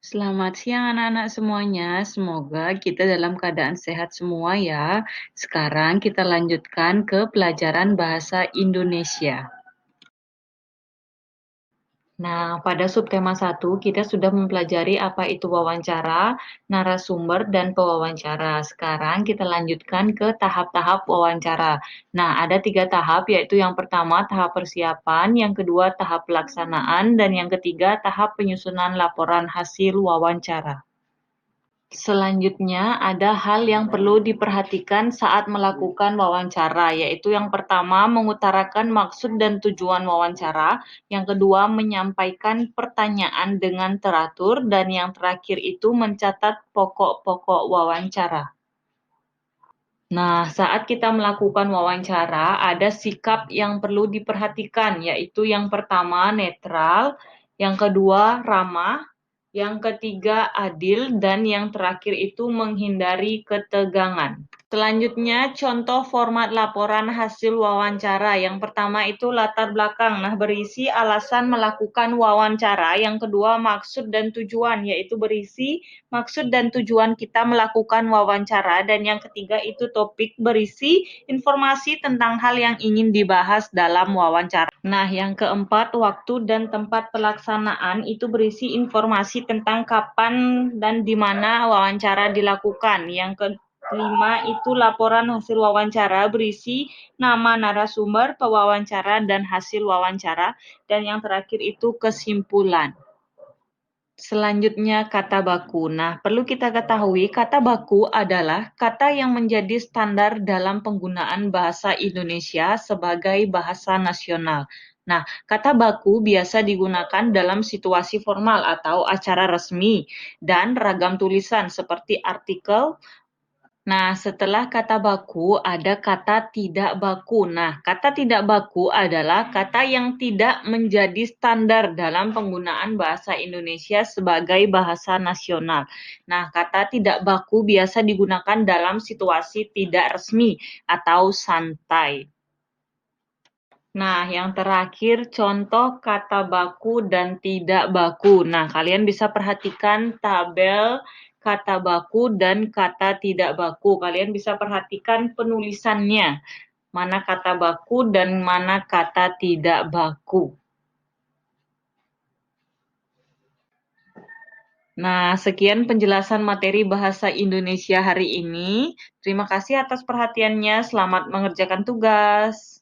Selamat siang anak-anak semuanya, semoga kita dalam keadaan sehat semua ya. Sekarang kita lanjutkan ke pelajaran bahasa Indonesia. Nah, pada subtema 1 kita sudah mempelajari apa itu wawancara, narasumber, dan pewawancara. Sekarang kita lanjutkan ke tahap-tahap wawancara. Nah, ada 3 tahap, yaitu yang pertama tahap persiapan, yang kedua tahap pelaksanaan, dan yang ketiga tahap penyusunan laporan hasil wawancara. Selanjutnya, ada hal yang perlu diperhatikan saat melakukan wawancara, yaitu yang pertama, mengutarakan maksud dan tujuan wawancara, yang kedua, menyampaikan pertanyaan dengan teratur, dan yang terakhir itu mencatat pokok-pokok wawancara. Nah, saat kita melakukan wawancara, ada sikap yang perlu diperhatikan, yaitu yang pertama, netral, yang kedua, ramah, yang ketiga, adil, dan yang terakhir itu menghindari ketegangan. Selanjutnya, contoh format laporan hasil wawancara. Yang pertama itu latar belakang. Nah, berisi alasan melakukan wawancara. Yang kedua, maksud dan tujuan, yaitu berisi maksud dan tujuan kita melakukan wawancara. Dan yang ketiga itu topik, berisi informasi tentang hal yang ingin dibahas dalam wawancara. Nah, yang keempat, waktu dan tempat pelaksanaan itu berisi informasi tentang kapan dan di mana wawancara dilakukan. Yang kelima itu laporan hasil wawancara berisi nama narasumber, pewawancara, dan hasil wawancara. Dan yang terakhir itu kesimpulan. Selanjutnya kata baku. Nah, perlu kita ketahui kata baku adalah kata yang menjadi standar dalam penggunaan bahasa Indonesia sebagai bahasa nasional. Nah, kata baku biasa digunakan dalam situasi formal atau acara resmi dan ragam tulisan seperti artikel. Nah, setelah kata baku ada kata tidak baku. Nah, kata tidak baku adalah kata yang tidak menjadi standar dalam penggunaan bahasa Indonesia sebagai bahasa nasional. Nah, kata tidak baku biasa digunakan dalam situasi tidak resmi atau santai. Nah, yang terakhir contoh kata baku dan tidak baku. Nah, kalian bisa perhatikan tabel kata baku dan kata tidak baku. Kalian bisa perhatikan penulisannya. Mana kata baku dan mana kata tidak baku. Nah, sekian penjelasan materi bahasa Indonesia hari ini. Terima kasih atas perhatiannya. Selamat mengerjakan tugas.